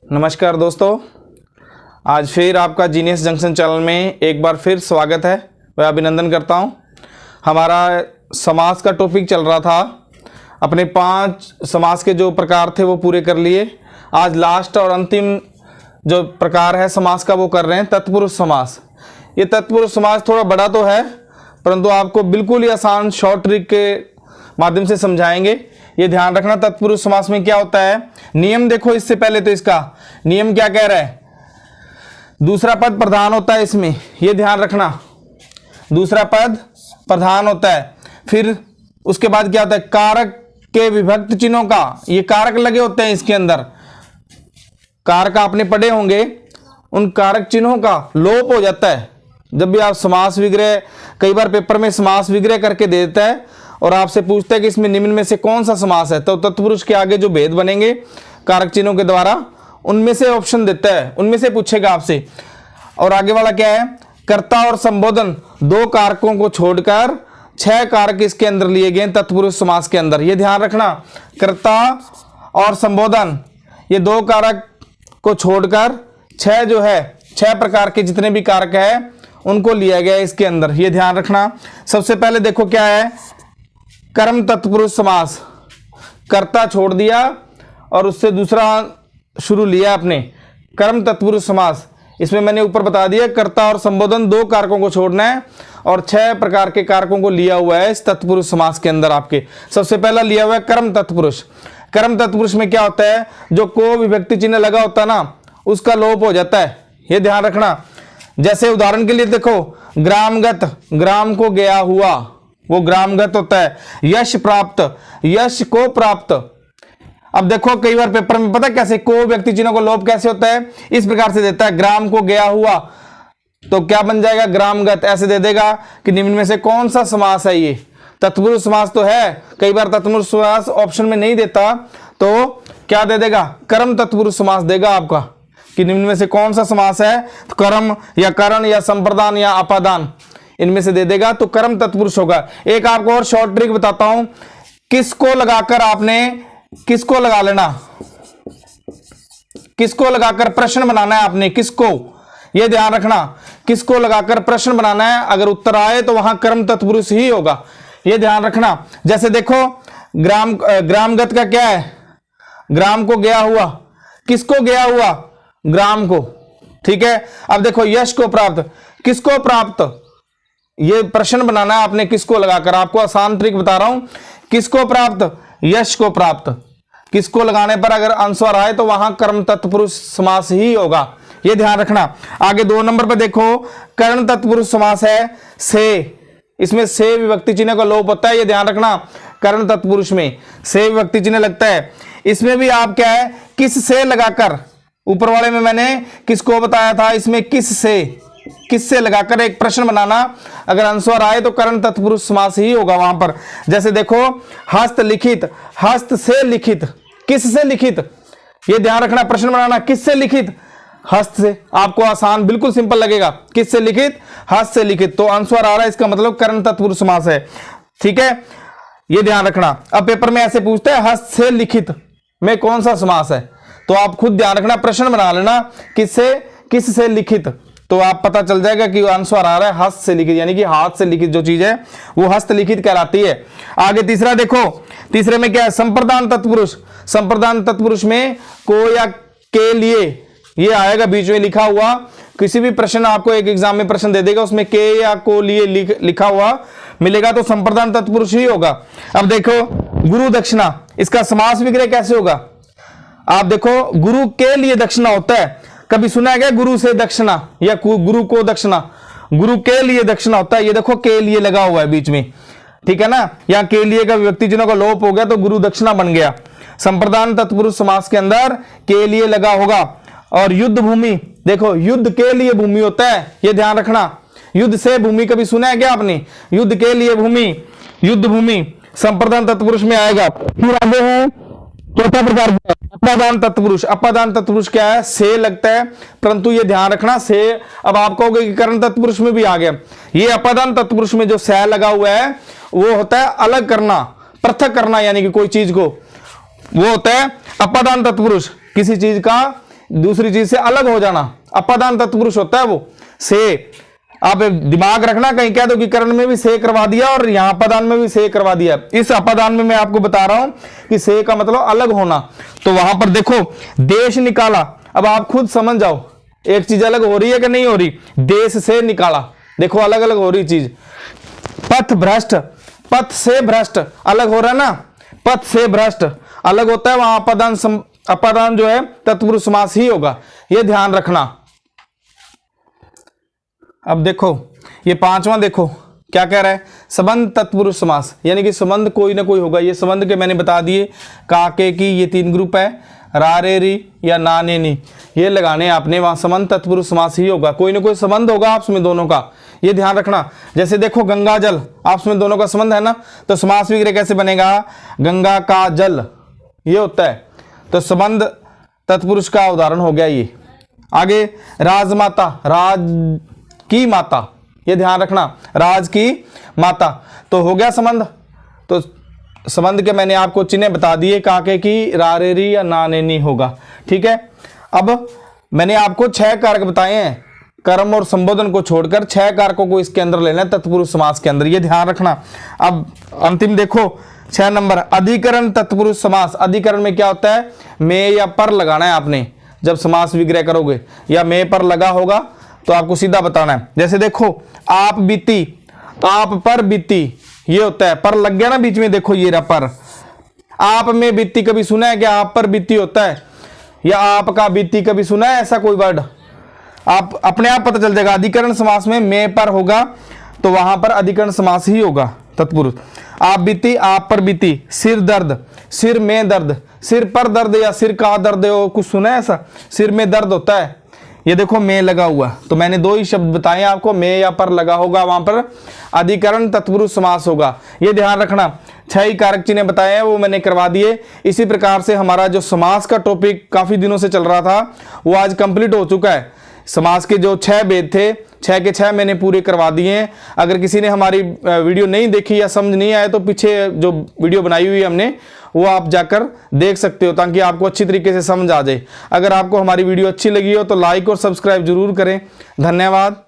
नमस्कार दोस्तों, आज फिर आपका जीनियस जंक्शन चैनल में एक बार फिर स्वागत है। मैं अभिनंदन करता हूं। हमारा समास का टॉपिक चल रहा था, अपने 5 समास के जो प्रकार थे वो पूरे कर लिए। आज लास्ट और अंतिम जो प्रकार है समास का वो कर रहे हैं, तत्पुरुष समास। ये तत्पुरुष समास थोड़ा बड़ा तो है, परंतु आपको बिल्कुल ही आसान शॉर्ट ट्रिक के माध्यम से समझाएंगे। ये ध्यान रखना, तत्पुरुष समास में क्या होता है। नियम देखो, इससे पहले तो इसका नियम क्या कह रहा है। दूसरा पद प्रधान होता है इसमें, ये ध्यान रखना, दूसरा पद प्रधान होता है। फिर उसके बाद क्या होता है, कारक के विभक्त चिन्हों का, ये कारक लगे होते हैं इसके अंदर, कारक आपने पढ़े होंगे, उन कारक चिन्हों का लोप हो जाता है। जब भी आप समास विग्रह, कई बार पेपर में समास विग्रह करके दे देता है और आपसे पूछता है कि इसमें निम्न में से कौन सा समास है, तो तत्पुरुष के आगे जो भेद बनेंगे कारक चिन्हों के द्वारा, उनमें से ऑप्शन देता है, उनमें से पूछेगा आपसे। और आगे वाला क्या है, कर्ता और संबोधन 2 कारकों को छोड़कर 6 कारक इसके अंदर लिए गए तत्पुरुष समास के अंदर। ये ध्यान रखना, कर्ता और संबोधन ये 2 कारक को छोड़कर 6 जो है, 6 प्रकार के जितने भी कारक है उनको लिया गया इसके अंदर। ये ध्यान रखना। सबसे पहले देखो क्या है, कर्म तत्पुरुष समास। कर्ता छोड़ दिया और उससे दूसरा शुरू लिया आपने, कर्म तत्पुरुष समास। इसमें मैंने ऊपर बता दिया, कर्ता और संबोधन 2 कारकों को छोड़ना है और 6 प्रकार के कारकों को लिया हुआ है इस तत्पुरुष समास के अंदर आपके। सबसे पहला लिया हुआ है कर्म तत्पुरुष। कर्म तत्पुरुष में क्या होता है, जो को विभक्ति चिन्ह लगा होता है ना, उसका लोप हो जाता है। ये ध्यान रखना। जैसे उदाहरण के लिए देखो, ग्रामगत, ग्राम को गया हुआ, वो ग्रामगत होता है। यश प्राप्त, यश को प्राप्त। अब देखो कई बार पेपर में पता कैसे को व्यक्ति चिन्हों को लोप कैसे होता है, इस प्रकार से देता है, ग्राम को गया हुआ, तो क्या बन जाएगा, ग्रामगत। ऐसे दे देगा कि निम्न में से कौन सा समास है। ये तत्पुरुष समास तो है, कई बार तत्पुरुष समास ऑप्शन में नहीं देता, तो क्या दे देगा, कर्म तत्पुरुष समास देगा आपका, कि निम्न में से कौन सा समास है, तो कर्म या करण या संप्रदान या अपादान, इनमें से दे देगा, तो कर्म तत्पुरुष होगा। एक आपको और शॉर्ट ट्रिक बताता हूं, किसको लगाकर आपने, किसको लगा लेना, किसको लगाकर प्रश्न बनाना है आपने, किसको, यह ध्यान रखना, किसको लगाकर प्रश्न बनाना है। अगर उत्तर आए तो वहां कर्म तत्पुरुष ही होगा, यह ध्यान रखना। जैसे देखो ग्रामगत का क्या है, ग्राम को गया हुआ, किसको गया हुआ, ग्राम को, ठीक है। अब देखो यश को प्राप्त, किसको प्राप्त, ये प्रश्न बनाना है आपने, किसको लगाकर। आपको आसान ट्रिक बता रहा हूं, किसको प्राप्त, यश को प्राप्त। किसको लगाने पर अगर आंसर आए तो वहां कर्म तत्पुरुष समास ही होगा, ये ध्यान रखना। आगे 2 नंबर पर देखो, कर्ण तत्पुरुष समास है से, इसमें से विभक्ति चिन्ह का लोप होता है, ये ध्यान रखना। कर्ण तत्पुरुष में से विभक्ति चिन्ह लगता है। इसमें भी आप क्या है, किस से लगाकर, ऊपर वाले में मैंने किसको बताया था, इसमें किस से लगाकर एक प्रश्न बनाना, अगर आंसर आए तो कर्ण तत्पुरुष समास ही होगा वहां पर। जैसे देखो हस्त लिखित, हस्त से लिखित, किस से लिखित, ये ध्यान रखना, प्रश्न बनाना किस से लिखित, हस्त से। आपको आसान बिल्कुल सिंपल लगेगा, किस से लिखित, हस्त से लिखित, तो आंसर आ रहा है, इसका मतलब कर्ण तत्पुरुष समास है, ठीक है, ये ध्यान रखना। अब पेपर में ऐसे पूछता है, हस्त से लिखित में कौन सा समास है, तो आप खुद ध्यान रखना, प्रश्न बना लेना, किस से लिखित, तो आप पता चल जाएगा कि आंसर आ रहा है हस्त से लिखित, यानी कि हाथ से लिखित जो चीज है वो हस्तलिखित कहलाती है। आगे तीसरा देखो, तीसरे में क्या है, संप्रदान तत्पुरुष। संप्रदान तत्पुरुष में को या के लिए, ये आएगा बीच में लिखा हुआ, किसी भी प्रश्न आपको एक एग्जाम में प्रश्न दे देगा, उसमें के या को लिए लिखा हुआ मिलेगा, तो संप्रदान तत्पुरुष ही होगा। अब देखो गुरु दक्षिणा, इसका समास विग्रह कैसे होगा। आप देखो गुरु के लिए दक्षिणा होता है, कभी सुना है क्या गुरु से दक्षिणा या गुरु को दक्षिणा, गुरु के लिए दक्षिणा होता है। ये देखो के लिए लगा हुआ है बीच में, ठीक है ना, यहाँ के लिए का विभक्ति चिन्हों का लोप हो गया तो गुरु दक्षिणा बन गया। संप्रदान तत्पुरुष समास के अंदर के लिए लगा होगा। और युद्ध भूमि, देखो युद्ध के लिए भूमि होता है, ये ध्यान रखना। युद्ध से भूमि कभी सुना है क्या आपने, युद्ध के लिए भूमि, युद्ध भूमि संप्रदान तत्पुरुष में आएगा। फिर आगे है चौथा प्रकार अपादान तत्पुरुष। अपादान तत्पुरुष क्या है, से लगता है, परंतु ये ध्यान रखना से, अब आप कहोगे कि कर्ण तत्पुरुष में भी आ गया, ये अपादान तत्पुरुष में जो से लगा हुआ है वो होता है अलग करना, पृथक करना, यानी कि कोई चीज को, वो होता है अपादान तत्पुरुष। किसी चीज का दूसरी चीज से अलग हो जाना, अपादान तत्पुरुष होता है वो। से आप दिमाग रखना, कहीं कह दो कि करण में भी से करवा दिया और यहां अपादान में भी से करवा दिया। इस अपादान में मैं आपको बता रहा हूं कि से का मतलब अलग होना। तो वहां पर देखो देश निकाला, अब आप खुद समझ जाओ एक चीज अलग हो रही है कि नहीं हो रही। देश से निकाला, देखो अलग अलग हो रही चीज। पथ भ्रष्ट, पथ से भ्रष्ट अलग हो रहा है ना, पथ से भ्रष्ट अलग होता है, वहां अपादान जो है तत्पुरुष समास ही होगा, यह ध्यान रखना। अब देखो ये पांचवा, देखो क्या कह रहा है, संबंध तत्पुरुष समास, यानी कि संबंध कोई ना कोई होगा। ये संबंध के मैंने बता दिए, का के की, ये 3 ग्रुप है, रा रे री या ना ने नी, ये लगाने आपने, वहां संबंध तत्पुरुष समास ही होगा, कोई ना कोई संबंध होगा आपस में दोनों का, ये ध्यान रखना। जैसे देखो गंगा जल, आपस में दोनों का संबंध है ना, तो समास विग्रह कैसे बनेगा, गंगा का जल, ये होता है। तो संबंध तत्पुरुष का उदाहरण हो गया ये। आगे राजमाता, राज की माता, ये ध्यान रखना, राज की माता, तो हो गया संबंध। तो संबंध के मैंने आपको चिन्ह बता दिए, काके की, रारेरी या नानेनी होगा, ठीक है। अब मैंने आपको 6 कारक बताए हैं, कर्म और संबोधन को छोड़कर 6 कारकों को इसके अंदर लेना है तत्पुरुष समास के अंदर, ये ध्यान रखना। अब अंतिम देखो 6 नंबर, अधिकरण तत्पुरुष समास। अधिकरण में क्या होता है, में या पर लगाना है आपने, जब समास विग्रह करोगे या में पर लगा होगा तो आपको सीधा बताना है। जैसे देखो आप बीती, तो आप पर बीती, ये होता है, पर लग गया ना बीच में, देखो ये रहा पर। आप में बीती कभी सुना है क्या, आप पर बीती होता है, या आपका बीती कभी सुना है ऐसा कोई वर्ड, आप अपने आप पता चल जाएगा। अधिकरण समास में पर होगा तो वहां पर अधिकरण समास ही होगा तत्पुरुष। आप बीती, आप पर बीती। सिर दर्द, सिर में दर्द, सिर पर दर्द या सिर का दर्द हो, कुछ सुना है ऐसा, सिर में दर्द होता है, ये देखो में लगा हुआ, तो मैंने 2 ही शब्द बताए आपको, में या पर लगा होगा, वहां पर अधिकरण तत्पुरुष समास होगा, ये ध्यान रखना। 6 ही कारक चिन्ह बताए हैं वो मैंने करवा दिए। इसी प्रकार से हमारा जो समास का टॉपिक काफी दिनों से चल रहा था वो आज कंप्लीट हो चुका है। समास के जो 6 भेद थे, 6 के 6 मैंने पूरे करवा दिए हैं। अगर किसी ने हमारी वीडियो नहीं देखी या समझ नहीं आए तो पीछे जो वीडियो बनाई हुई है हमने, वो आप जाकर देख सकते हो, ताकि आपको अच्छी तरीके से समझ आ जाए। अगर आपको हमारी वीडियो अच्छी लगी हो तो लाइक और सब्सक्राइब जरूर करें। धन्यवाद।